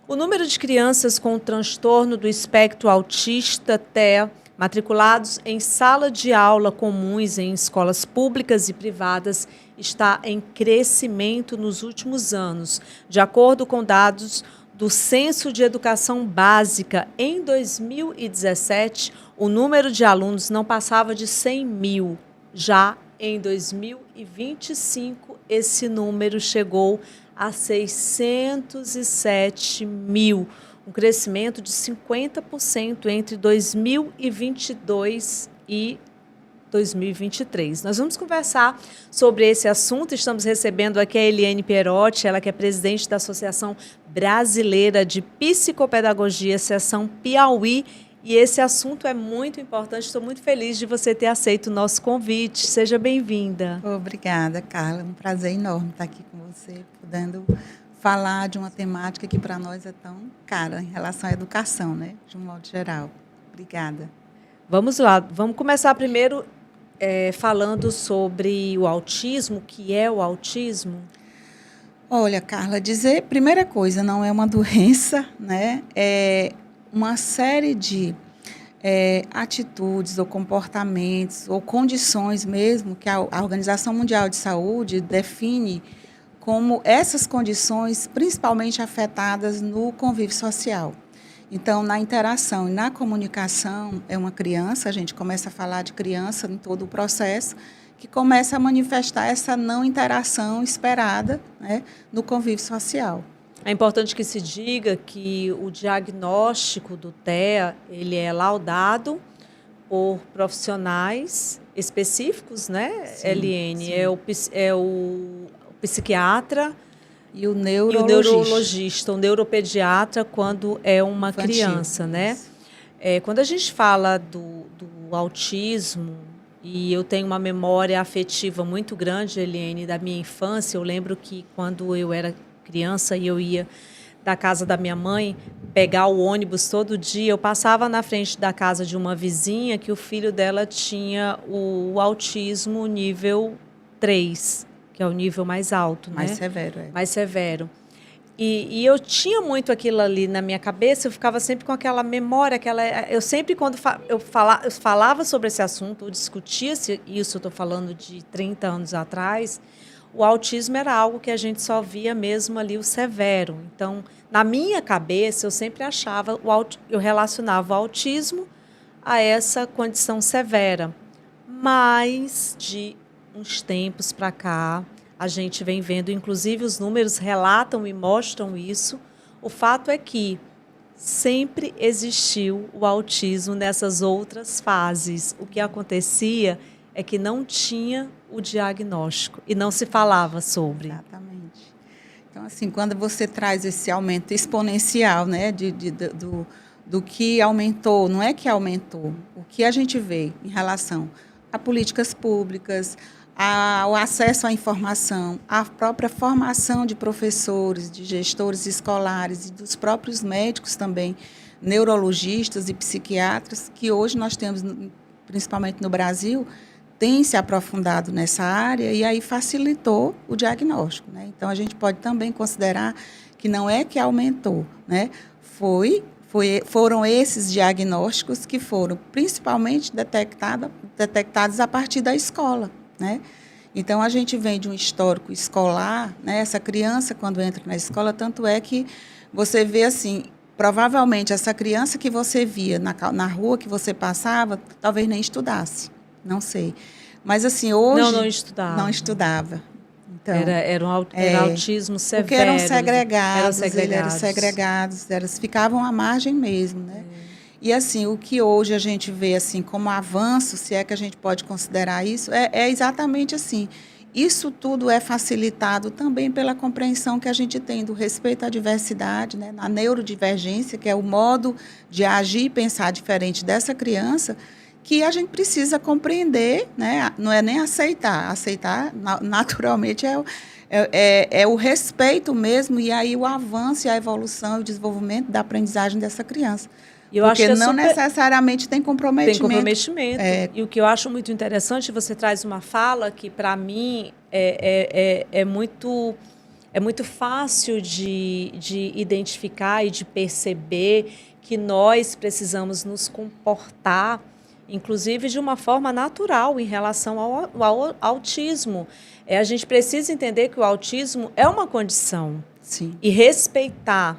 O número de crianças com transtorno do espectro autista, TEA, matriculados em sala de aula comuns em escolas públicas e privadas, está em crescimento nos últimos anos. De acordo com dados do Censo de Educação Básica, em 2017, o número de alunos não passava de 100 mil. Já em 2025, esse número chegou a 607 mil, um crescimento de 50% entre 2022 e 2023. Nós vamos conversar sobre esse assunto. Estamos recebendo aqui a Eliane Pierotti, ela que é presidente da Associação Brasileira de Psicopedagogia, seção Piauí. E esse assunto é muito importante. Estou muito feliz de você ter aceito o nosso convite. Seja bem-vinda. Obrigada, Carla. Um prazer enorme estar aqui com você, podendo falar de uma temática que para nós é tão cara em relação à educação, né? De um modo geral. Obrigada. Vamos lá. Vamos começar primeiro falando sobre o autismo. O que é o autismo? Olha, Carla, primeira coisa, não é uma doença, né? É uma série de atitudes ou comportamentos ou condições mesmo que a Organização Mundial de Saúde define como essas condições principalmente afetadas no convívio social. Então, na interação e na comunicação, é uma criança, a gente começa a falar de criança em todo o processo, que começa a manifestar essa não interação esperada, né, no convívio social. É importante que se diga que o diagnóstico do TEA, ele é laudado por profissionais específicos, né, Sim, Eliane? sim. É o psiquiatra e o neurologista, o neuropediatra, quando é uma infantil, criança, né? Quando a gente fala do autismo, e eu tenho uma memória afetiva muito grande, Eliane, da minha infância, eu lembro que quando eu era criança e eu ia da casa da minha mãe pegar o ônibus todo dia, eu passava na frente da casa de uma vizinha que o filho dela tinha o autismo nível 3, que é o nível mais alto, mais né? severo. Mais severo. E eu tinha muito aquilo ali na minha cabeça, eu ficava sempre com aquela memória, eu sempre, quando eu falava sobre esse assunto, eu discutia isso, eu estou falando de 30 anos atrás, o autismo era algo que a gente só via mesmo ali o severo. Então, na minha cabeça, eu sempre achava, eu relacionava o autismo a essa condição severa. Mas, de uns tempos para cá, a gente vem vendo, inclusive os números relatam e mostram isso, o fato é que sempre existiu o autismo nessas outras fases. O que acontecia é que não tinha o diagnóstico e não se falava sobre. Exatamente. Então, assim, quando você traz esse aumento exponencial, né, do que aumentou, não é que aumentou, o que a gente vê em relação a políticas públicas, ao acesso à informação, à própria formação de professores, de gestores escolares e dos próprios médicos também, neurologistas e psiquiatras, que hoje nós temos, principalmente no Brasil, tem se aprofundado nessa área e aí facilitou o diagnóstico, né? Então, a gente pode também considerar que não é que aumentou, né? Foram esses diagnósticos que foram principalmente detectados a partir da escola, né? Então, a gente vem de um histórico escolar, né? Essa criança, quando entra na escola, tanto é que você vê assim, provavelmente essa criança que você via na rua que você passava, talvez nem estudasse. Não sei. Mas, assim, hoje... Não estudava. Não estudava. Então, era autismo severo. Porque eram segregados, ficavam à margem mesmo, né? E, assim, o que hoje a gente vê, assim, como avanço, se é que a gente pode considerar isso, é exatamente assim. Isso tudo é facilitado também pela compreensão que a gente tem do respeito à diversidade, né? Na neurodivergência, que é o modo de agir e pensar diferente dessa criança, que a gente precisa compreender, né? Não é nem aceitar. Aceitar, naturalmente, é o respeito mesmo, e aí o avanço, e a evolução e o desenvolvimento da aprendizagem dessa criança. Porque não necessariamente tem comprometimento. Tem comprometimento. E o que eu acho muito interessante, você traz uma fala que, para mim, é muito fácil de identificar e de perceber que nós precisamos nos comportar, inclusive de uma forma natural em relação ao autismo. A gente precisa entender que o autismo é uma condição. Sim. E respeitar,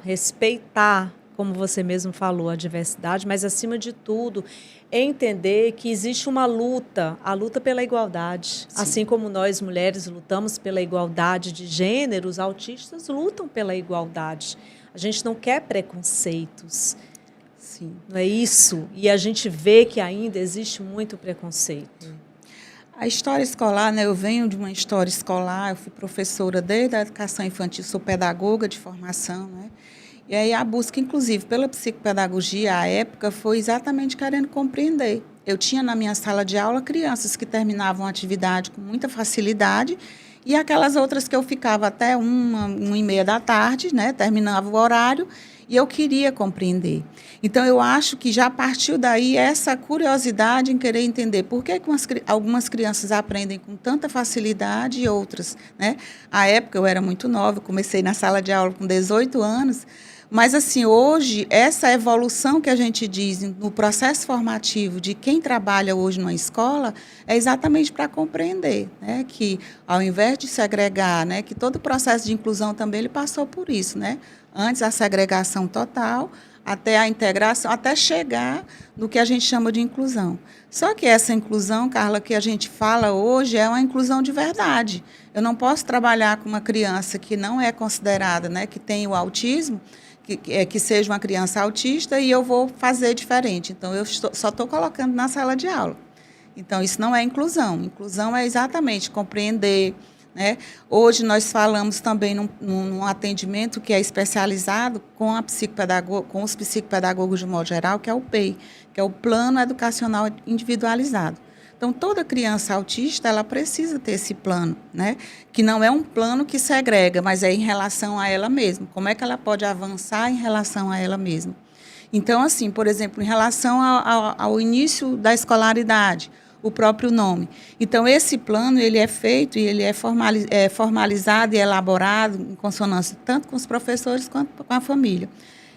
como você mesmo falou, a diversidade, mas, acima de tudo, entender que existe uma luta, a luta pela igualdade. Sim. Assim como nós, mulheres, lutamos pela igualdade de gênero, os autistas lutam pela igualdade. A gente não quer preconceitos. Sim. Não é isso? E a gente vê que ainda existe muito preconceito. A história escolar, né? Eu venho de uma história escolar, eu fui professora desde a educação infantil, sou pedagoga de formação, né? E aí a busca, inclusive, pela psicopedagogia, à época, foi exatamente querendo compreender. Eu tinha na minha sala de aula crianças que terminavam a atividade com muita facilidade e aquelas outras que eu ficava até 1h30 da tarde, né? Terminava o horário, e eu queria compreender. Então, eu acho que já partiu daí essa curiosidade em querer entender por que algumas crianças aprendem com tanta facilidade e outras, né? À época, eu era muito nova, eu comecei na sala de aula com 18 anos, mas, assim, hoje, essa evolução que a gente diz no processo formativo de quem trabalha hoje numa escola é exatamente para compreender, né, que, ao invés de segregar, né, que todo o processo de inclusão também ele passou por isso, né? Antes a segregação total, até a integração, até chegar no que a gente chama de inclusão. Só que essa inclusão, Carla, que a gente fala hoje é uma inclusão de verdade. Eu não posso trabalhar com uma criança que não é considerada, né, que tem o autismo, que seja uma criança autista, e eu vou fazer diferente. Então, eu só estou colocando na sala de aula. Então, isso não é inclusão. Inclusão é exatamente compreender, né? Hoje, nós falamos também num atendimento que é especializado com os psicopedagogos de modo geral, que é o PEI, que é o Plano Educacional Individualizado. Então, toda criança autista, ela precisa ter esse plano, né? Que não é um plano que segrega, mas é em relação a ela mesma. Como é que ela pode avançar em relação a ela mesma? Então, assim, por exemplo, em relação ao início da escolaridade, o próprio nome. Então, esse plano, ele é feito e ele é formalizado e elaborado em consonância tanto com os professores quanto com a família,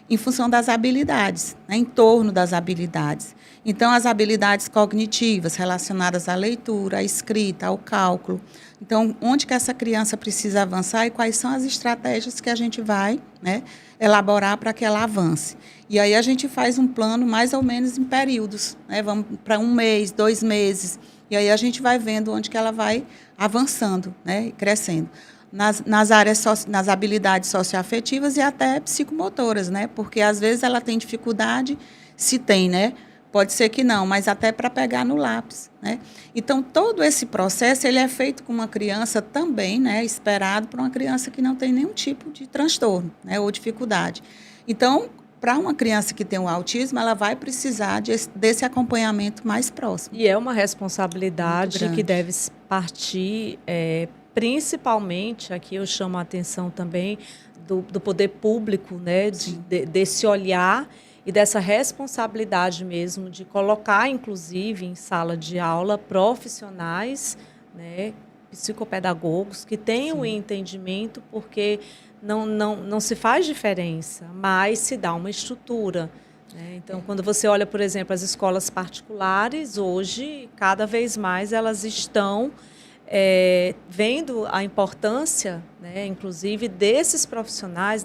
em função das habilidades, né, em torno das habilidades. Então, as habilidades cognitivas relacionadas à leitura, à escrita, ao cálculo. Então, onde que essa criança precisa avançar e quais são as estratégias que a gente vai, né, elaborar para que ela avance. E aí a gente faz um plano mais ou menos em períodos, né, vamos para 1 mês, 2 meses, e aí a gente vai vendo onde que ela vai avançando, né, e crescendo. Nas habilidades socioafetivas e até psicomotoras, né? Porque às vezes ela tem dificuldade, se tem, né? Pode ser que não, mas até para pegar no lápis, né? Então, todo esse processo ele é feito com uma criança também, né? Esperado por uma criança que não tem nenhum tipo de transtorno, né? Ou dificuldade. Então, para uma criança que tem o autismo, ela vai precisar desse acompanhamento mais próximo. E é uma responsabilidade que deve partir... principalmente, aqui eu chamo a atenção também do poder público, né, desse olhar e dessa responsabilidade mesmo de colocar, inclusive, em sala de aula, profissionais, né, psicopedagogos que tenham o entendimento, porque não se faz diferença, mas se dá uma estrutura. Né? Então, quando você olha, por exemplo, as escolas particulares, hoje, cada vez mais elas estão... vendo a importância, né, inclusive, dessas profissionais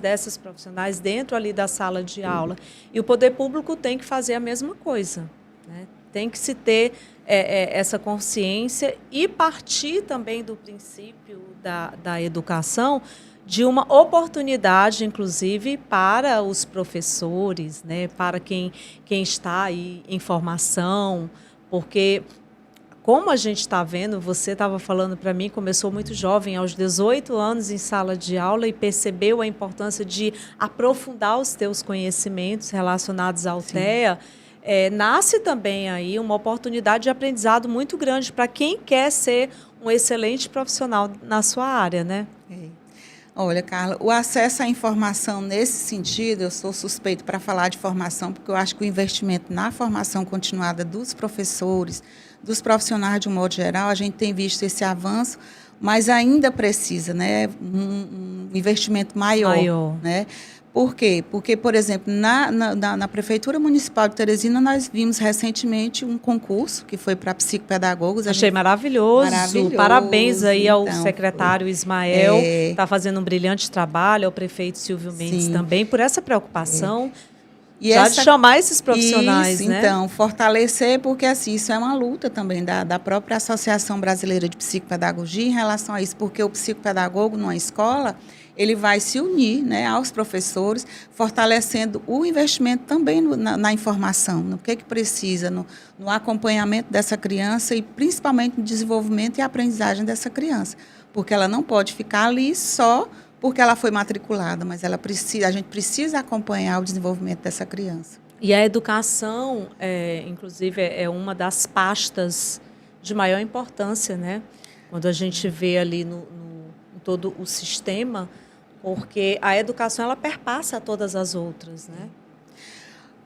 dentro ali da sala de aula. E o poder público tem que fazer a mesma coisa. Né? Tem que se ter essa consciência e partir também do princípio da educação de uma oportunidade, inclusive, para os professores, né, para quem está aí em formação, porque... Como a gente está vendo, você estava falando para mim, começou muito jovem, aos 18 anos em sala de aula e percebeu a importância de aprofundar os teus conhecimentos relacionados ao TEA. Nasce também aí uma oportunidade de aprendizado muito grande para quem quer ser um excelente profissional na sua área, né? Olha, Carla, o acesso à informação nesse sentido, eu sou suspeito para falar de formação, porque eu acho que o investimento na formação continuada dos professores, dos profissionais de um modo geral, a gente tem visto esse avanço mas ainda precisa, né, um investimento maior. Né? Por quê? Porque, por exemplo, na Prefeitura Municipal de Teresina, nós vimos recentemente um concurso que foi para psicopedagogos. Achei maravilhoso. Parabéns aí ao secretário Ismael, que está fazendo um brilhante trabalho, ao prefeito Silvio Mendes também, por essa preocupação. E já de chamar esses profissionais, isso, né? Então, fortalecer, porque assim, isso é uma luta também da própria Associação Brasileira de Psicopedagogia em relação a isso, porque o psicopedagogo numa escola, ele vai se unir, né, aos professores, fortalecendo o investimento também na informação, no que precisa, no acompanhamento dessa criança e principalmente no desenvolvimento e aprendizagem dessa criança, porque ela não pode ficar ali só porque ela foi matriculada, mas a gente precisa acompanhar o desenvolvimento dessa criança. E a educação, inclusive, é uma das pastas de maior importância, né? Quando a gente vê ali no todo o sistema, porque a educação ela perpassa todas as outras, né?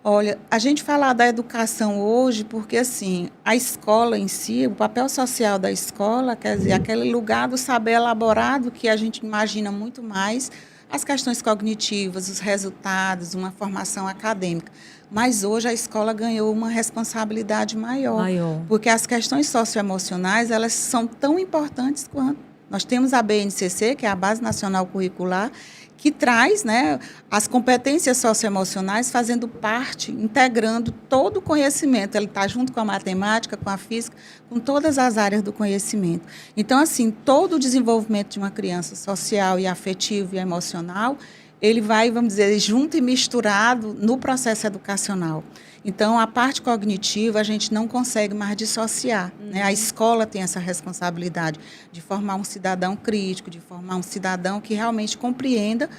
Olha, a gente fala da educação hoje porque, assim, a escola em si, o papel social da escola, quer dizer, aquele lugar do saber elaborado que a gente imagina muito mais, as questões cognitivas, os resultados, uma formação acadêmica. Mas hoje a escola ganhou uma responsabilidade maior. Porque as questões socioemocionais, elas são tão importantes quanto. Nós temos a BNCC, que é a Base Nacional Curricular, que traz, né, as competências socioemocionais fazendo parte, integrando todo o conhecimento. Ele está junto com a matemática, com a física, com todas as áreas do conhecimento. Então, assim, todo o desenvolvimento de uma criança social e afetivo e emocional, ele vai, vamos dizer, junto e misturado no processo educacional. Então, a parte cognitiva a gente não consegue mais dissociar. Né? A escola tem essa responsabilidade de formar um cidadão crítico, de formar um cidadão que realmente compreenda,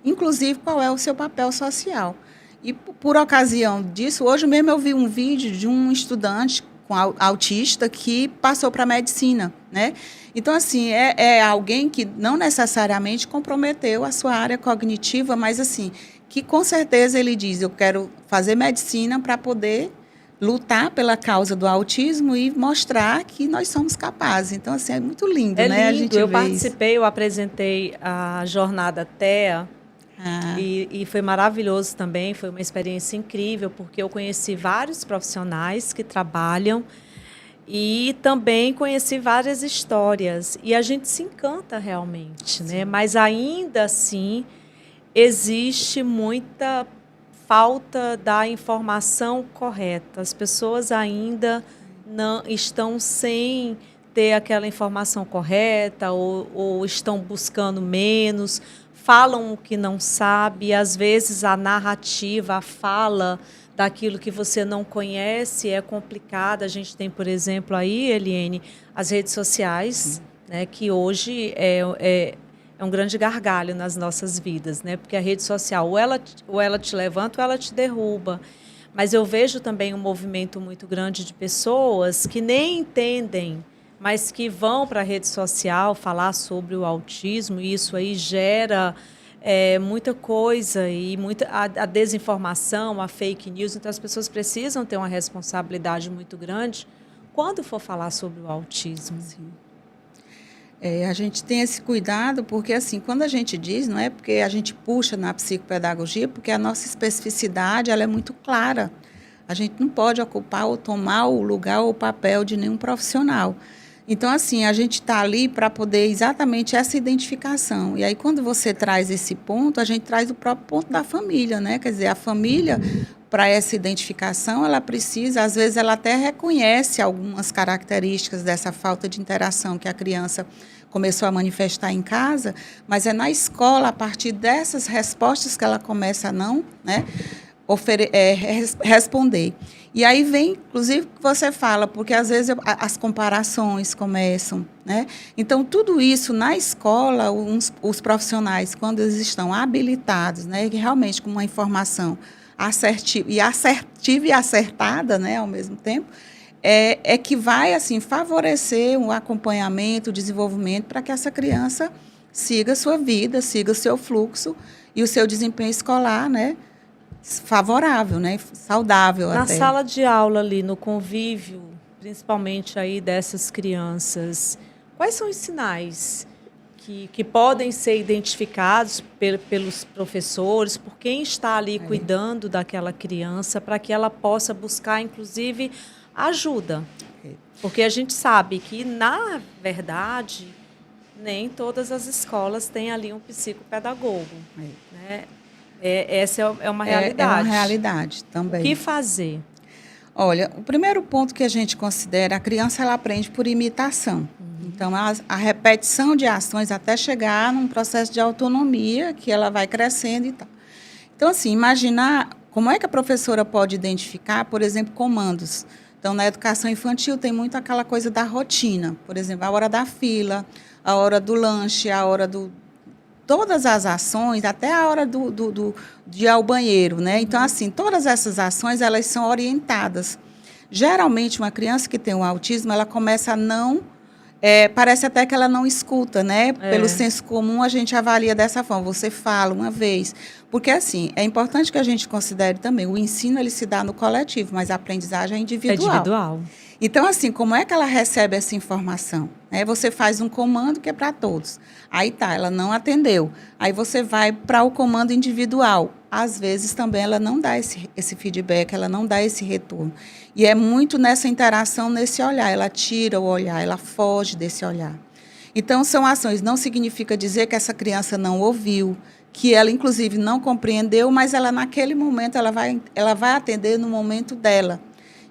inclusive, qual é o seu papel social. E, por ocasião disso, hoje mesmo eu vi um vídeo de um estudante autista que passou para a medicina. Né? Então, assim, é alguém que não necessariamente comprometeu a sua área cognitiva, mas, assim, que com certeza ele diz, eu quero fazer medicina para poder lutar pela causa do autismo e mostrar que nós somos capazes. Então, assim, é muito lindo, né? Lindo. A gente eu participei, eu apresentei a jornada TEA e foi maravilhoso também, foi uma experiência incrível, porque eu conheci vários profissionais que trabalham e também conheci várias histórias. E a gente se encanta realmente, né? Mas ainda assim existe muita falta da informação correta. As pessoas ainda não estão sem ter aquela informação correta ou estão buscando menos, falam o que não sabe, e às vezes a narrativa, a fala daquilo que você não conhece é complicada. A gente tem, por exemplo, aí, Eliene, as redes sociais, né, que hoje é um grande gargalho nas nossas vidas, né? Porque a rede social ou ela te levanta ou ela te derruba. Mas eu vejo também um movimento muito grande de pessoas que nem entendem, mas que vão para a rede social falar sobre o autismo, e isso aí gera muita coisa, e a desinformação, a fake news. Então, as pessoas precisam ter uma responsabilidade muito grande quando for falar sobre o autismo. Sim. A gente tem esse cuidado porque, assim, quando a gente diz, não é porque a gente puxa na psicopedagogia, porque a nossa especificidade ela é muito clara. A gente não pode ocupar ou tomar o lugar ou o papel de nenhum profissional. Então, assim, a gente está ali para poder exatamente essa identificação. E aí, quando você traz esse ponto, a gente traz o próprio ponto da família, né? Quer dizer, a família, para essa identificação, ela precisa, às vezes, ela até reconhece algumas características dessa falta de interação que a criança começou a manifestar em casa, mas é na escola, a partir dessas respostas, que ela começa a não, né, responder. E aí vem, inclusive, o que você fala, porque às vezes as comparações começam, né? Então, tudo isso na escola, os profissionais, quando eles estão habilitados, né, que realmente com uma informação assertiva e acertada, né, ao mesmo tempo, que vai, assim, favorecer o acompanhamento, o desenvolvimento, para que essa criança siga a sua vida, siga o seu fluxo e o seu desempenho escolar, né, favorável, né, saudável até. Na sala de aula ali, no convívio, principalmente aí dessas crianças, Quais são os sinais que podem ser identificados pelos professores, por quem está ali cuidando daquela criança, para que ela possa buscar, inclusive, ajuda? Porque a gente sabe que, na verdade, nem todas as escolas têm ali um psicopedagogo. Né? Essa é uma realidade. É uma realidade também. O que fazer? Olha, o primeiro ponto que a gente considera, a criança ela aprende por imitação. Então, a repetição de ações até chegar num processo de autonomia, que ela vai crescendo e tal. Então, assim, imaginar como é que a professora pode identificar, por exemplo, comandos. Então, na educação infantil tem muito aquela coisa da rotina. Por exemplo, a hora da fila, a hora do lanche, a hora do... Todas as ações, até a hora de ir ao banheiro, né? Então, assim, todas essas ações, elas são orientadas. Geralmente, uma criança que tem um autismo, ela começa a não... parece até que ela não escuta, né? Pelo senso comum, a gente avalia dessa forma. Você fala uma vez. Porque, assim, é importante que a gente considere também, o ensino, ele se dá no coletivo, mas a aprendizagem é individual. É individual. Então, assim, como é que ela recebe essa informação? Você faz um comando que é para todos. Aí tá, ela não atendeu. Aí você vai para o comando individual. Às vezes também ela não dá esse feedback, ela não dá esse retorno. E é muito nessa interação, nesse olhar. Ela tira o olhar, ela foge desse olhar. Então, são ações. Não significa dizer que essa criança não ouviu, que ela, inclusive, não compreendeu, mas ela, naquele momento, ela vai atender no momento dela.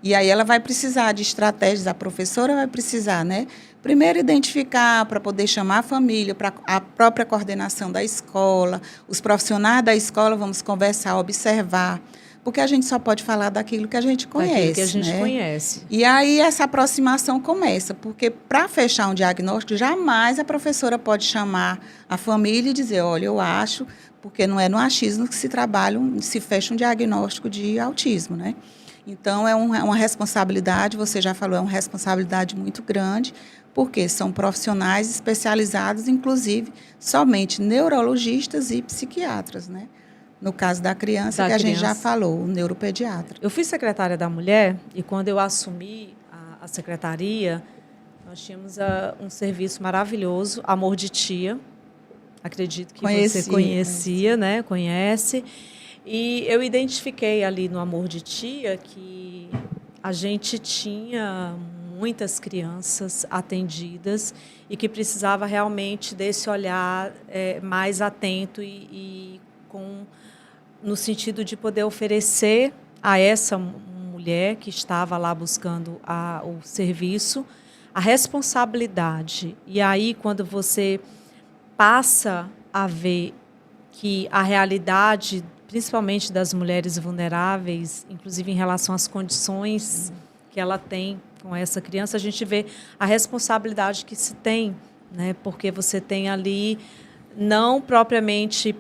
E aí ela vai precisar de estratégias, a professora vai precisar, né? Primeiro, identificar para poder chamar a família, para a própria coordenação da escola, os profissionais da escola, vamos conversar, observar, porque a gente só pode falar daquilo que a gente conhece. Daquilo que a gente né? conhece. E aí essa aproximação começa, porque para fechar um diagnóstico, jamais a professora pode chamar a família e dizer, olha, eu acho, porque não é no achismo que se fecha um diagnóstico de autismo, né? Então, é uma responsabilidade, você já falou, é uma responsabilidade muito grande, porque são profissionais especializados, inclusive, somente neurologistas e psiquiatras, né? No caso da criança, a gente já falou, o neuropediatra. Eu fui secretária da Mulher e, quando eu assumi a secretaria, nós tínhamos um serviço maravilhoso, Amor de Tia. Acredito que você conhecia, né? Conhece. E eu identifiquei ali no Amor de Tia que a gente tinha muitas crianças atendidas e que precisava realmente desse olhar mais atento e no sentido de poder oferecer a essa mulher que estava lá buscando o serviço a responsabilidade. E aí, quando você passa a ver que a realidade, principalmente das mulheres vulneráveis, inclusive em relação às condições que ela tem com essa criança, a gente vê a responsabilidade que se tem, né? Porque você tem ali, não propriamente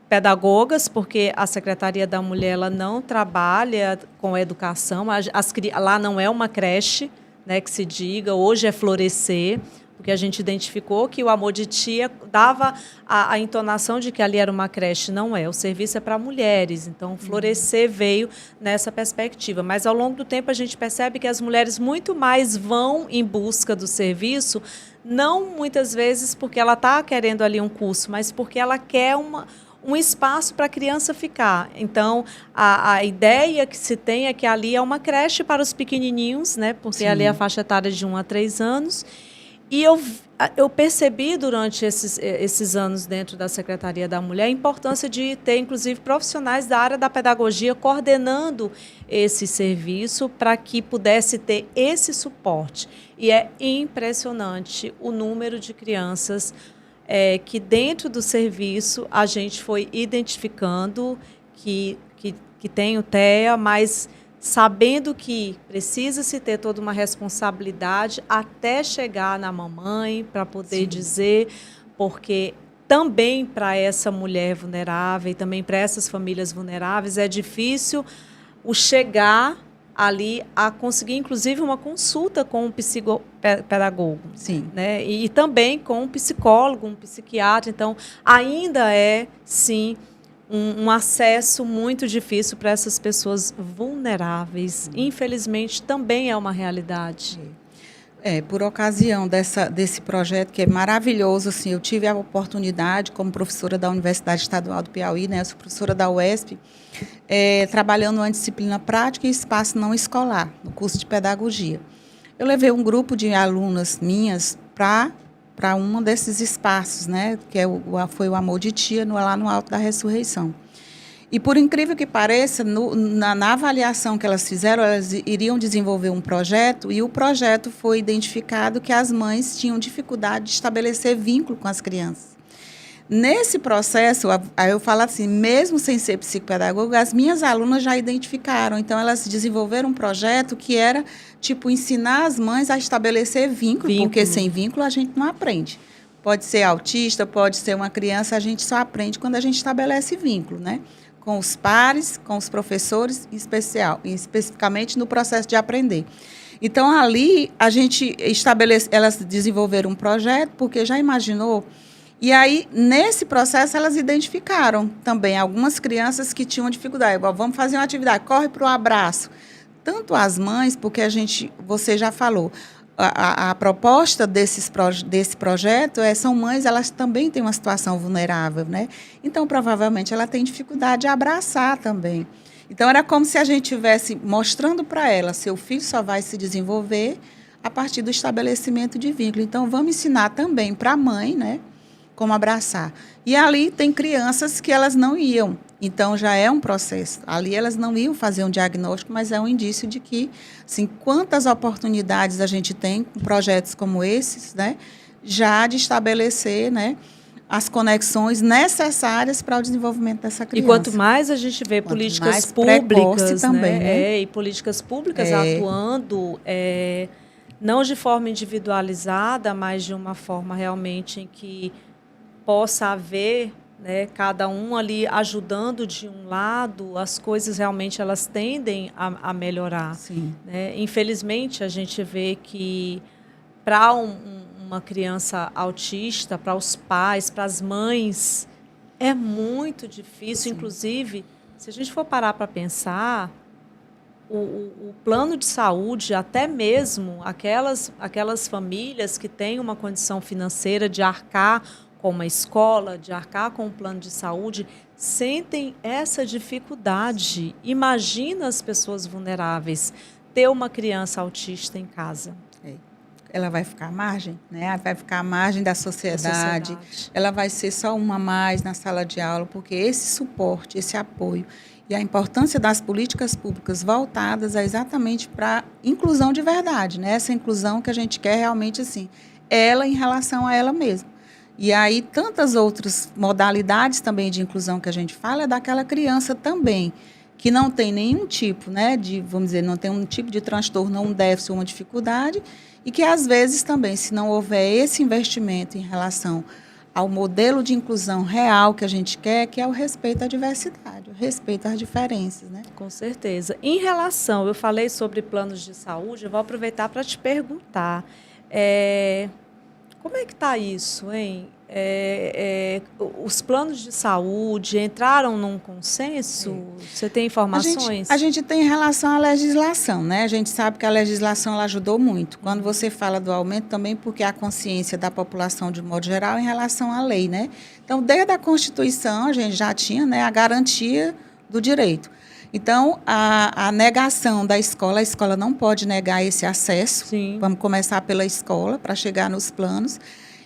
pedagogas, porque a Secretaria da Mulher ela não trabalha com educação, lá não é uma creche, né, que se diga, hoje é Florescer, porque a gente identificou que o Amor de Tia dava a entonação de que ali era uma creche. Não é, o serviço é para mulheres, então Florescer veio nessa perspectiva. Mas, ao longo do tempo, a gente percebe que as mulheres muito mais vão em busca do serviço, não muitas vezes porque ela está querendo ali um curso, mas porque ela quer um espaço para a criança ficar. Então, a ideia que se tem é que ali é uma creche para os pequenininhos, né? Porque ali é a faixa etária de 1 a 3 anos. E eu percebi durante esses anos dentro da Secretaria da Mulher a importância de ter, inclusive, profissionais da área da pedagogia coordenando esse serviço para que pudesse ter esse suporte. E é impressionante o número de crianças que dentro do serviço a gente foi identificando que tem o TEA, mas sabendo que precisa-se ter toda uma responsabilidade até chegar na mamãe para poder dizer, porque também para essa mulher vulnerável e também para essas famílias vulneráveis é difícil o chegar ali a conseguir, inclusive, uma consulta com um psicopedagogo. Sim. Né? E também com um psicólogo, um psiquiatra. Então, ainda é, sim, um acesso muito difícil para essas pessoas vulneráveis. Infelizmente, também é uma realidade. Por ocasião desse projeto, que é maravilhoso, assim, eu tive a oportunidade, como professora da Universidade Estadual do Piauí, né, eu sou professora da UESP, trabalhando numa disciplina prática e espaço não escolar, no curso de pedagogia. Eu levei um grupo de alunas minhas para um desses espaços, né, que foi o Amor de Tia, lá no Alto da Ressurreição. E, por incrível que pareça, na avaliação que elas fizeram, elas iriam desenvolver um projeto, e o projeto foi identificado que as mães tinham dificuldade de estabelecer vínculo com as crianças. Nesse processo, aí eu falo assim, mesmo sem ser psicopedagoga, as minhas alunas já identificaram. Então, elas desenvolveram um projeto que era, tipo, ensinar as mães a estabelecer vínculo. Porque sem vínculo a gente não aprende. Pode ser autista, pode ser uma criança, a gente só aprende quando a gente estabelece vínculo, né? Com os pares, com os professores, especificamente no processo de aprender. Então, ali, a gente elas desenvolveram um projeto, porque já imaginou. E aí, nesse processo, elas identificaram também algumas crianças que tinham dificuldade. Igual, vamos fazer uma atividade, corre para o abraço. Tanto as mães, porque você já falou, a proposta desse projeto são mães, elas também têm uma situação vulnerável, né? Então, provavelmente, ela tem dificuldade de abraçar também. Então, era como se a gente estivesse mostrando para ela, seu filho só vai se desenvolver a partir do estabelecimento de vínculo. Então, vamos ensinar também para a mãe, né? Como abraçar. E ali tem crianças que elas não iam. Então, já é um processo. Ali elas não iam fazer um diagnóstico, mas é um indício de que, assim, quantas oportunidades a gente tem com projetos como esses, né, já de estabelecer, né, as conexões necessárias para o desenvolvimento dessa criança. E quanto mais a gente vê políticas públicas, também, né, e políticas públicas atuando, não de forma individualizada, mas de uma forma realmente em que possa haver, né, cada um ali ajudando de um lado, as coisas realmente elas tendem a melhorar. Sim. Né? Infelizmente, a gente vê que para uma criança autista, para os pais, para as mães, é muito difícil. Sim. Inclusive, se a gente for parar para pensar, o plano de saúde, até mesmo aquelas famílias que têm uma condição financeira de arcar com uma escola, de arcar com um plano de saúde, sentem essa dificuldade. Imagina as pessoas vulneráveis ter uma criança autista em casa. Ela vai ficar à margem, né? Vai ficar à margem da sociedade. Ela vai ser só uma a mais na sala de aula, porque esse suporte, esse apoio e a importância das políticas públicas voltadas é exatamente para inclusão de verdade, né? Essa inclusão que a gente quer realmente, assim, ela em relação a ela mesma. E aí, tantas outras modalidades também de inclusão que a gente fala é daquela criança também, que não tem nenhum tipo, né, vamos dizer, não tem um tipo de transtorno, um déficit ou uma dificuldade, e que, às vezes, também, se não houver esse investimento em relação ao modelo de inclusão real que a gente quer, que é o respeito à diversidade, o respeito às diferenças, né? Com certeza. Em relação, eu falei sobre planos de saúde, eu vou aproveitar para te perguntar, como é que está isso, hein? Os planos de saúde entraram num consenso? Você tem informações? A gente tem em relação à legislação, né? A gente sabe que a legislação ela ajudou muito. Quando você fala do aumento, também porque a consciência da população, de modo geral, em relação à lei, né? Então, desde a Constituição, a gente já tinha, né, a garantia do direito. Então, a negação da escola, a escola não pode negar esse acesso. Sim. Vamos começar pela escola, para chegar nos planos.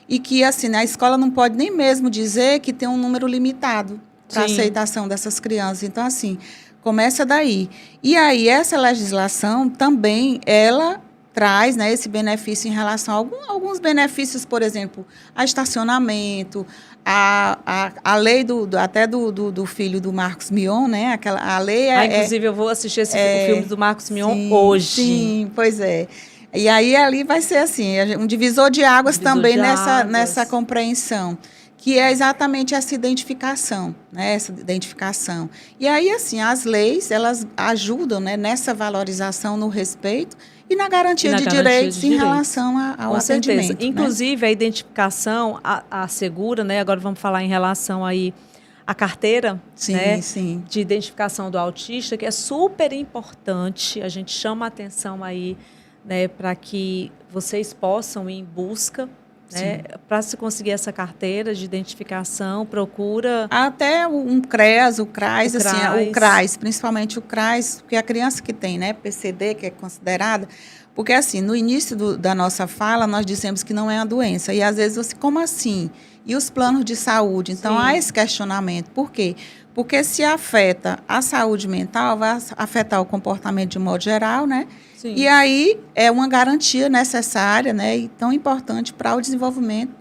E que, assim, né, a escola não pode nem mesmo dizer que tem um número limitado para a aceitação dessas crianças. Então, assim, começa daí. E aí, essa legislação também, ela traz, né, esse benefício em relação a alguns benefícios, por exemplo, a estacionamento, a lei até do filho do Marcos Mion, né? A lei inclusive, eu vou assistir o filme do Marcos Mion hoje. Sim, pois é. E aí ali vai ser assim, um divisor de águas também nessa compreensão, que é exatamente essa identificação, né? Essa identificação. E aí, assim, as leis, elas ajudam, né, nessa valorização, no respeito e na garantia de direitos em relação ao atendimento. Certeza. Inclusive, a identificação assegura, né? Agora vamos falar em relação aí à carteira, né, de identificação do autista, que é super importante. A gente chama a atenção aí né, para que vocês possam ir em busca, né, para se conseguir essa carteira de identificação, procura... Até um CREAS, o CRAS, O assim, CRAS. o CRAS, principalmente o CRAS, porque a criança que tem, né, PCD, que é considerada, porque assim, no início da nossa fala, nós dissemos que não é uma doença, e às vezes você, como assim? E os planos de saúde? Então, Sim. há esse questionamento. Por quê? Porque se afeta a saúde mental, vai afetar o comportamento de modo geral, né? Sim. E aí é uma garantia necessária, né, e tão importante para o desenvolvimento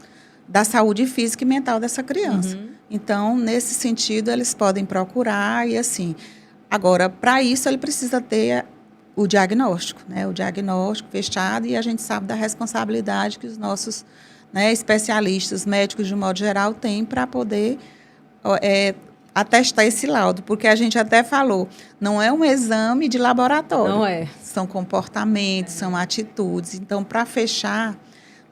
da saúde física e mental dessa criança. Uhum. Então, nesse sentido, eles podem procurar e assim. Agora, para isso, ele precisa ter o diagnóstico, né? O diagnóstico fechado, e a gente sabe da responsabilidade que os nossos, né, especialistas, médicos de modo geral, têm para poder atestar esse laudo, porque a gente até falou, não é um exame de laboratório. Não é. São comportamentos, são atitudes. Então, para fechar,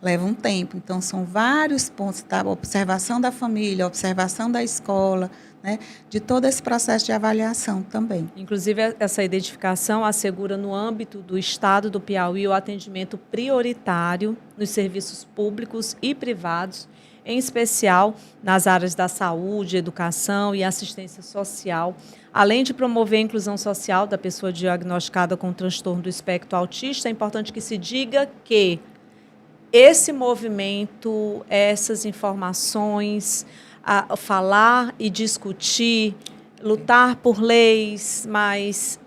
leva um tempo. Então, são vários pontos, tá? Observação da família, observação da escola, né? De todo esse processo de avaliação também. Inclusive, essa identificação assegura, no âmbito do Estado do Piauí, o atendimento prioritário nos serviços públicos e privados, em especial nas áreas da saúde, educação e assistência social, além de promover a inclusão social da pessoa diagnosticada com transtorno do espectro autista. É importante que se diga que esse movimento, essas informações, a falar e discutir, lutar por leis mais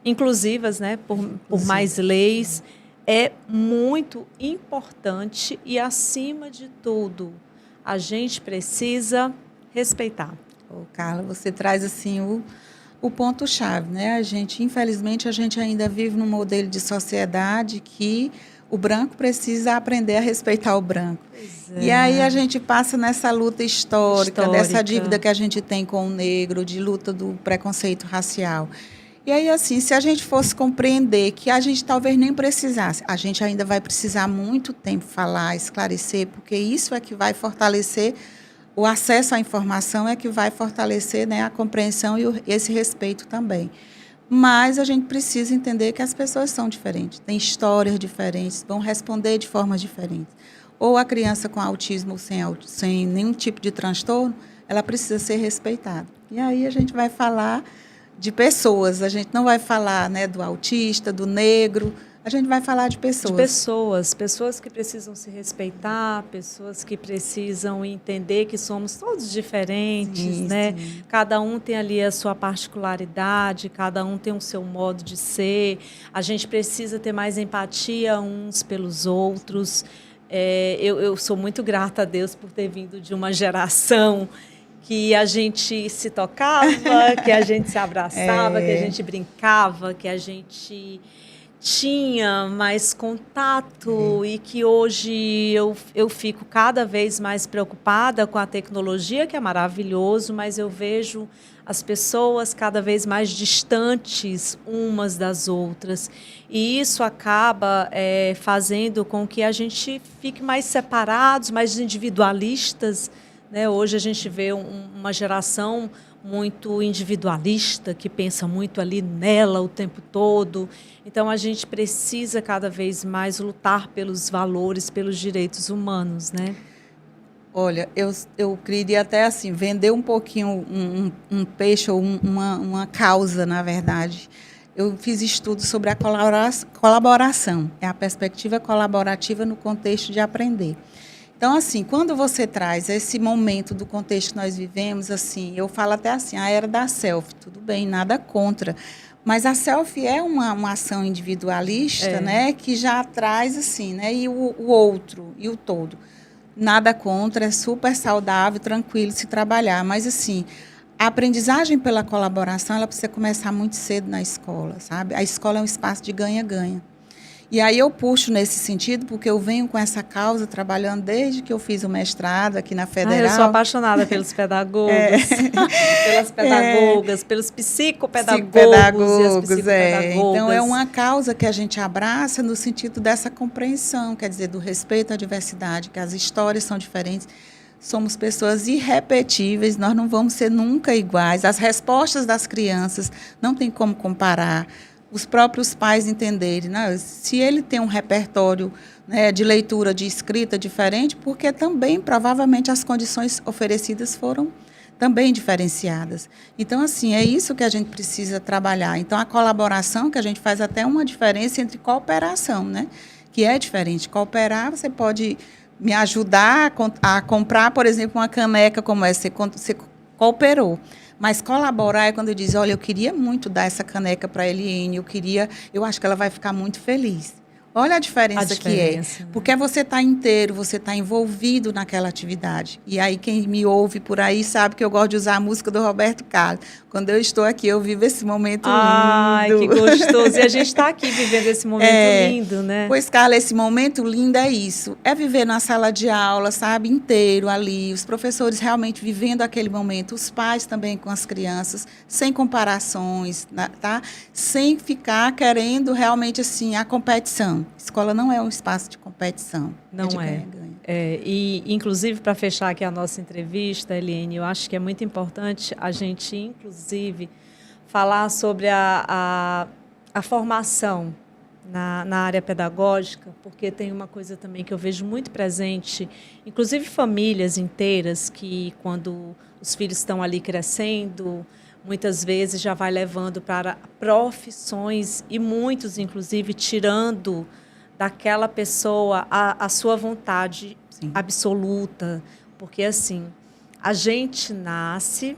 inclusivas, né? por mais leis, é muito importante e, acima de tudo, a gente precisa respeitar. Carla, você traz assim o ponto-chave, né? A gente, infelizmente, a gente ainda vive num modelo de sociedade que o branco precisa aprender a respeitar o branco. E aí a gente passa nessa luta histórica, dessa dívida que a gente tem com o negro, de luta do preconceito racial. E aí, assim, se a gente fosse compreender que a gente talvez nem precisasse, a gente ainda vai precisar muito tempo falar, esclarecer, porque isso é que vai fortalecer o acesso à informação, é que vai fortalecer, né, a compreensão e esse respeito também. Mas a gente precisa entender que as pessoas são diferentes, têm histórias diferentes, vão responder de formas diferentes. Ou a criança com autismo sem nenhum tipo de transtorno, ela precisa ser respeitada. E aí a gente vai falar de pessoas, a gente não vai falar, né, do autista, do negro, a gente vai falar de pessoas. De pessoas que precisam se respeitar, pessoas que precisam entender que somos todos diferentes, sim, né? Sim. Cada um tem ali a sua particularidade, cada um tem o seu modo de ser. A gente precisa ter mais empatia uns pelos outros. Eu sou muito grata a Deus por ter vindo de uma geração que a gente se tocava, que a gente se abraçava, que a gente brincava, que a gente tinha mais contato, e que hoje eu fico cada vez mais preocupada com a tecnologia, que é maravilhoso, mas eu vejo as pessoas cada vez mais distantes umas das outras. E isso acaba fazendo com que a gente fique mais separados, mais individualistas, né? Hoje a gente vê uma geração muito individualista, que pensa muito ali nela o tempo todo. Então, a gente precisa cada vez mais lutar pelos valores, pelos direitos humanos, né? Olha, eu queria até assim vender um pouquinho um peixe ou uma causa, na verdade. Eu fiz estudos sobre a colaboração, é a perspectiva colaborativa no contexto de aprender. Então, assim, quando você traz esse momento do contexto que nós vivemos, assim, eu falo até assim, a era da selfie, tudo bem, nada contra, mas a selfie é uma ação individualista, né, que já traz, assim, né, e o outro, e o todo. Nada contra, é super saudável, tranquilo se trabalhar, mas, assim, a aprendizagem pela colaboração, ela precisa começar muito cedo na escola, sabe? A escola é um espaço de ganha-ganha. E aí eu puxo nesse sentido, porque eu venho com essa causa trabalhando desde que eu fiz o mestrado aqui na Federal. Eu sou apaixonada pelos pedagogos, pelas pedagogas, pelos psicopedagogos e as psicopedagogas. Então, é uma causa que a gente abraça no sentido dessa compreensão, quer dizer, do respeito à diversidade, que as histórias são diferentes. Somos pessoas irrepetíveis, nós não vamos ser nunca iguais. As respostas das crianças não tem como comparar. os próprios pais entenderem, né? Se ele tem um repertório, né, de leitura, de escrita diferente, porque também, provavelmente, as condições oferecidas foram também diferenciadas. Então, assim, é isso que a gente precisa trabalhar. Então, a colaboração, que a gente faz até uma diferença entre cooperação, né? Que é diferente. Cooperar, você pode me ajudar a comprar, por exemplo, uma caneca como essa, você cooperou. Mas colaborar é quando eu diz, olha, eu queria muito dar essa caneca para a Eliene, eu acho que ela vai ficar muito feliz. Olha a diferença que é. Né? Porque você está inteiro, você está envolvido naquela atividade. E aí quem me ouve por aí sabe que eu gosto de usar a música do Roberto Carlos. Quando eu estou aqui, eu vivo esse momento lindo. Ai, que gostoso. E a gente está aqui vivendo esse momento lindo, né? Pois, Carla, esse momento lindo é isso. É viver na sala de aula, sabe, inteiro ali. Os professores realmente vivendo aquele momento. Os pais também com as crianças, sem comparações, tá? Sem ficar querendo realmente, assim, a competição. Escola não é um espaço de competição. Não é. Ganha-ganha. E, inclusive, para fechar aqui a nossa entrevista, Eliene, eu acho que é muito importante a gente, inclusive, falar sobre a formação na área pedagógica, porque tem uma coisa também que eu vejo muito presente, inclusive famílias inteiras que, quando os filhos estão ali crescendo, muitas vezes já vai levando para profissões e muitos, inclusive, tirando daquela pessoa a sua vontade Sim. absoluta. Porque, assim, a gente nasce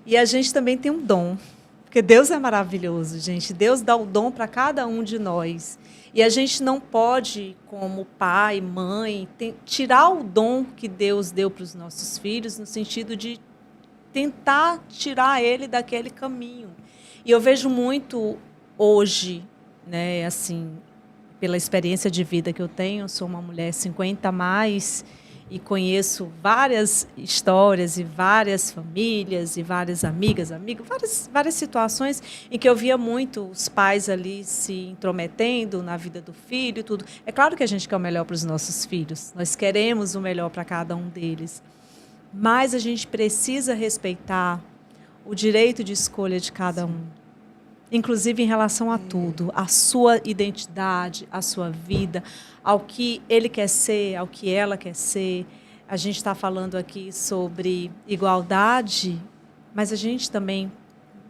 e a gente também tem um dom. Porque Deus é maravilhoso, gente. Deus dá o dom para cada um de nós. E a gente não pode, como pai, mãe, tirar o dom que Deus deu para os nossos filhos, no sentido de tentar tirar ele daquele caminho. E eu vejo muito hoje, né, assim, pela experiência de vida que eu tenho, sou uma mulher 50 a mais e conheço várias histórias e várias famílias e várias amigas, amigos, várias situações em que eu via muito os pais ali se intrometendo na vida do filho e tudo. É claro que a gente quer o melhor para os nossos filhos, nós queremos o melhor para cada um deles, mas a gente precisa respeitar o direito de escolha de cada um. Inclusive em relação a tudo, a sua identidade, a sua vida, ao que ele quer ser, ao que ela quer ser. A gente está falando aqui sobre igualdade, mas a gente também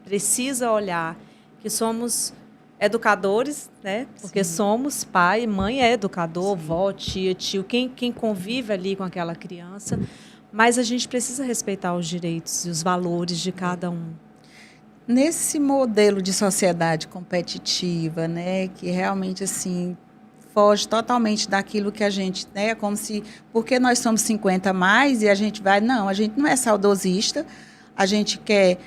precisa olhar que somos educadores, né? Porque Sim. somos pai, mãe é educador, Sim. vó, tia, tio, quem convive ali com aquela criança, mas a gente precisa respeitar os direitos e os valores de cada um. Nesse modelo de sociedade competitiva, né, que realmente assim foge totalmente daquilo que a gente, né, como se porque nós somos 50 a mais e a gente vai, não, a gente não é saudosista, a gente quer,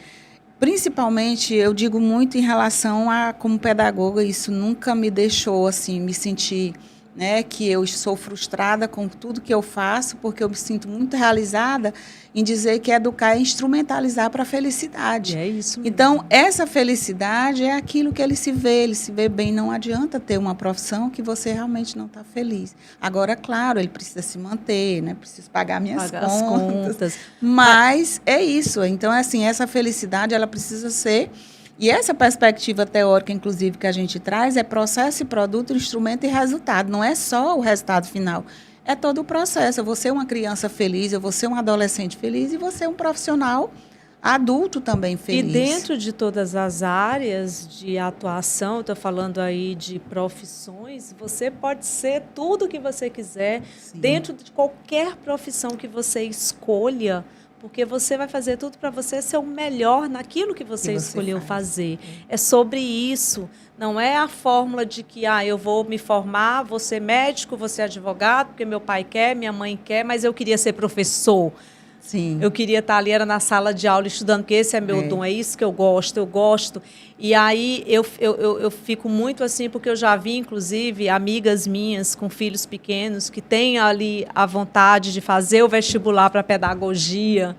principalmente, eu digo muito em relação a como pedagoga, isso nunca me deixou assim me sentir, né, que eu sou frustrada com tudo que eu faço, porque eu me sinto muito realizada em dizer que educar é instrumentalizar para a felicidade. E é isso mesmo. Então, essa felicidade é aquilo que ele se vê bem. Não adianta ter uma profissão que você realmente não está feliz. Agora, claro, ele precisa se manter, né, precisa pagar minhas contas. Mas é isso. Então, assim, essa felicidade ela precisa ser... E essa perspectiva teórica, inclusive, que a gente traz é processo e produto, instrumento e resultado. Não é só o resultado final. É todo o processo. Eu vou ser uma criança feliz, eu vou ser um adolescente feliz e vou ser um profissional adulto também feliz. E dentro de todas as áreas de atuação, estou falando aí de profissões, você pode ser tudo o que você quiser, Sim. dentro de qualquer profissão que você escolha, porque você vai fazer tudo para você ser o melhor naquilo que você escolheu fazer. É sobre isso. Não é a fórmula de que eu vou me formar, vou ser médico, vou ser advogado, porque meu pai quer, minha mãe quer, mas eu queria ser professor. Sim. Eu queria estar ali, era na sala de aula estudando, porque esse é meu dom, é isso que eu gosto. E aí eu fico muito assim, porque eu já vi, inclusive, amigas minhas com filhos pequenos que têm ali a vontade de fazer o vestibular para pedagogia.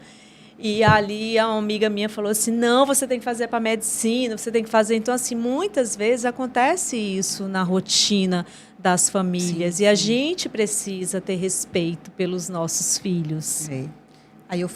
E ali uma amiga minha falou assim, não, você tem que fazer para medicina, você tem que fazer. Então, assim, muitas vezes acontece isso na rotina das famílias. Sim, e a gente precisa ter respeito pelos nossos filhos. Aí eu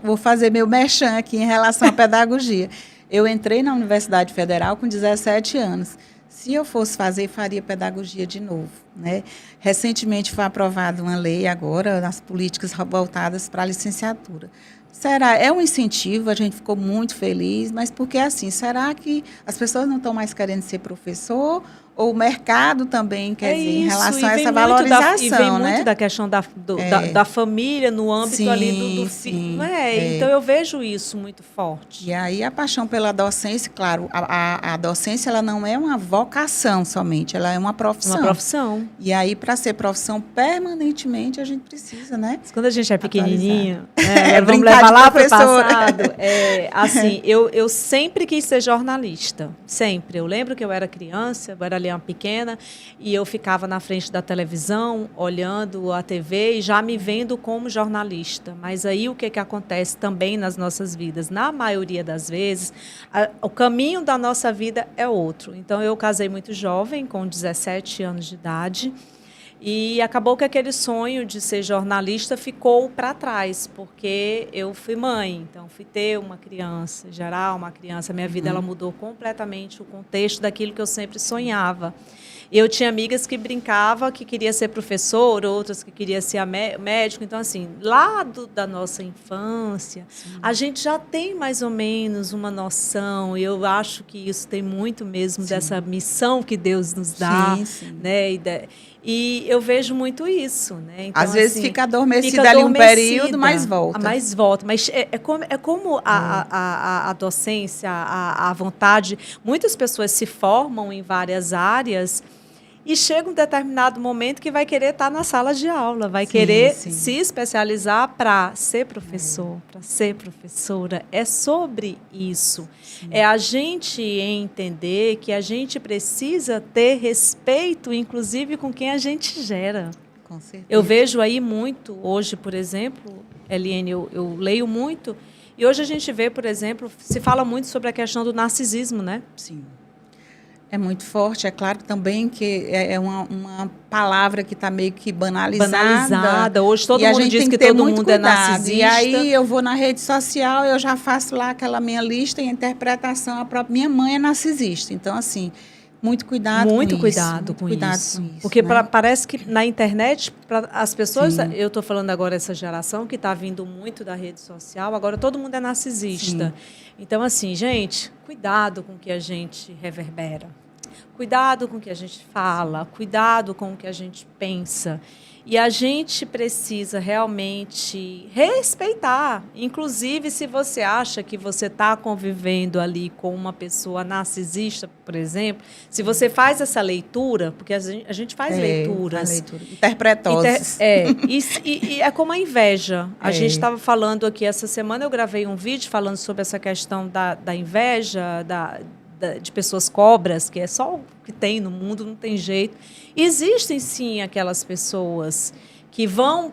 vou fazer meu merchan aqui em relação à pedagogia. Eu entrei na Universidade Federal com 17 anos. Se eu fosse fazer, faria pedagogia de novo, né? Recentemente foi aprovada uma lei agora, nas políticas voltadas para a licenciatura. Será? É um incentivo, a gente ficou muito feliz, mas porque assim, será que as pessoas não estão mais querendo ser professor? Ou o mercado também, quer dizer, em relação a essa valorização, e vem né? muito da questão da família no âmbito ali do filho, sim, não é? Então eu vejo isso muito forte. E aí a paixão pela docência, claro, a docência ela não é uma vocação somente, ela é uma profissão. Uma profissão. E aí, para ser profissão, permanentemente a gente precisa, né? Quando a gente é pequenininho, vamos levar lá para o passado. Assim, eu sempre quis ser jornalista, sempre. Eu lembro que eu era criança, eu era ali uma pequena, e eu ficava na frente da televisão, olhando a TV e já me vendo como jornalista. Mas aí o que acontece também nas nossas vidas? Na maioria das vezes, o caminho da nossa vida é outro. Então, eu casei muito jovem, com 17 anos de idade, e acabou que aquele sonho de ser jornalista ficou para trás, porque eu fui mãe, então fui ter uma criança, gerar uma criança. Minha vida ela mudou completamente o contexto daquilo que eu sempre sonhava. Eu tinha amigas que brincavam que queria ser professor, outras que queria ser médico. Então, assim, lá da nossa infância, a gente já tem mais ou menos uma noção. E eu acho que isso tem muito mesmo dessa missão que Deus nos dá, né? E eu vejo muito isso, né? Então, às vezes fica adormecida ali um período, mas volta. Mas volta. Mas é como a docência, a vontade. Muitas pessoas se formam em várias áreas e chega um determinado momento que vai querer estar na sala de aula, vai querer se especializar para ser professor, para ser professora. É sobre isso. É a gente entender que a gente precisa ter respeito, inclusive, com quem a gente gera. Com certeza. Eu vejo aí muito, hoje, por exemplo, Eliane, eu leio muito, e hoje a gente vê, por exemplo, se fala muito sobre a questão do narcisismo, né? Sim. É muito forte, é claro também que é uma palavra que está meio que banalizada. Hoje todo mundo diz que todo mundo é narcisista. E aí eu vou na rede social, eu já faço lá aquela minha lista e interpretação, a própria minha mãe é narcisista. Então, assim, muito cuidado com isso. Porque parece que na internet, as pessoas, eu estou falando agora essa geração que está vindo muito da rede social, agora todo mundo é narcisista. Então, assim, gente, cuidado com o que a gente reverbera. Cuidado com o que a gente fala, cuidado com o que a gente pensa. E a gente precisa realmente respeitar. Inclusive, se você acha que você está convivendo ali com uma pessoa narcisista, por exemplo, se você faz essa leitura, porque a gente faz leituras. Interpretosas. E é como a inveja. A gente estava falando aqui, essa semana eu gravei um vídeo falando sobre essa questão da inveja, de pessoas cobras, que é só o que tem no mundo, não tem jeito. Existem, sim, aquelas pessoas que vão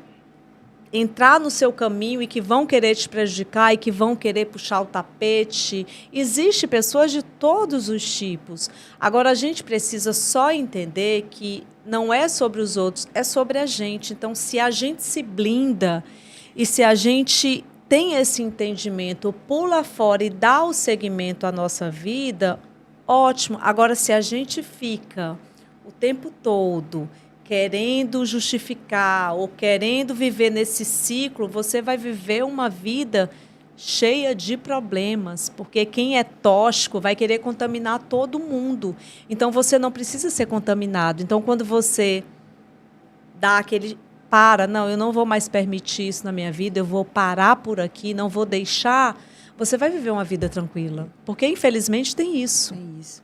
entrar no seu caminho e que vão querer te prejudicar e que vão querer puxar o tapete. Existem pessoas de todos os tipos. Agora, a gente precisa só entender que não é sobre os outros, é sobre a gente. Então, se a gente se blinda e se a gente tem esse entendimento, pula fora e dá o segmento à nossa vida, ótimo. Agora, se a gente fica o tempo todo querendo justificar ou querendo viver nesse ciclo, você vai viver uma vida cheia de problemas, porque quem é tóxico vai querer contaminar todo mundo. Então, você não precisa ser contaminado. Então, quando você dá aquele... não, eu não vou mais permitir isso na minha vida, eu vou parar por aqui, não vou deixar, você vai viver uma vida tranquila. Porque, infelizmente, tem isso. Tem isso.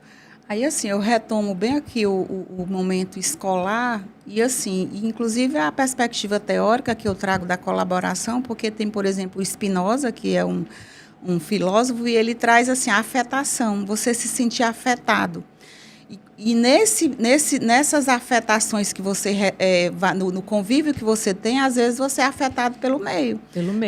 Aí, assim, eu retomo bem aqui o momento escolar e, assim, inclusive a perspectiva teórica que eu trago da colaboração, porque tem, por exemplo, o Spinoza, que é um filósofo, e ele traz, assim, a afetação, você se sentir afetado. E nessas afetações que você, no convívio que você tem, às vezes você é afetado pelo meio.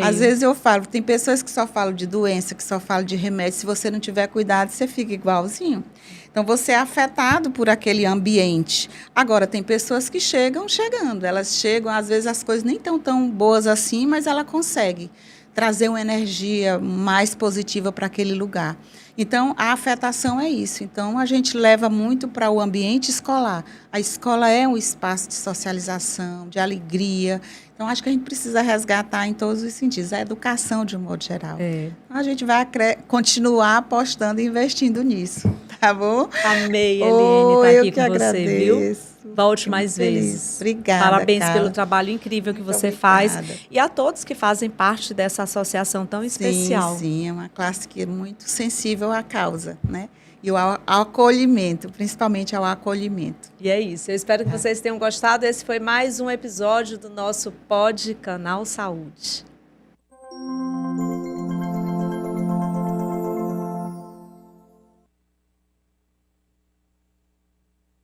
Às vezes eu falo, tem pessoas que só falam de doença, que só falam de remédio, se você não tiver cuidado, você fica igualzinho. Então, você é afetado por aquele ambiente. Agora, tem pessoas que chegando, elas chegam, às vezes as coisas nem estão tão boas assim, mas ela consegue trazer uma energia mais positiva para aquele lugar. Então, a afetação é isso. Então, a gente leva muito para o ambiente escolar. A escola é um espaço de socialização, de alegria. Então, acho que a gente precisa resgatar em todos os sentidos. A educação, de um modo geral. Então, a gente vai continuar apostando e investindo nisso. Tá bom? Amei, Eliane, estar aqui com você, viu? Volte Fico mais feliz. vezes. Obrigada, Parabéns Carla. pelo trabalho incrível que Muito você obrigada. faz. E a todos que fazem parte dessa associação tão especial. Sim, é uma classe que é muito sensível à causa, né? E ao acolhimento, principalmente ao acolhimento. E é isso. Eu espero que vocês tenham gostado. Esse foi mais um episódio do nosso Pod Canal Saúde.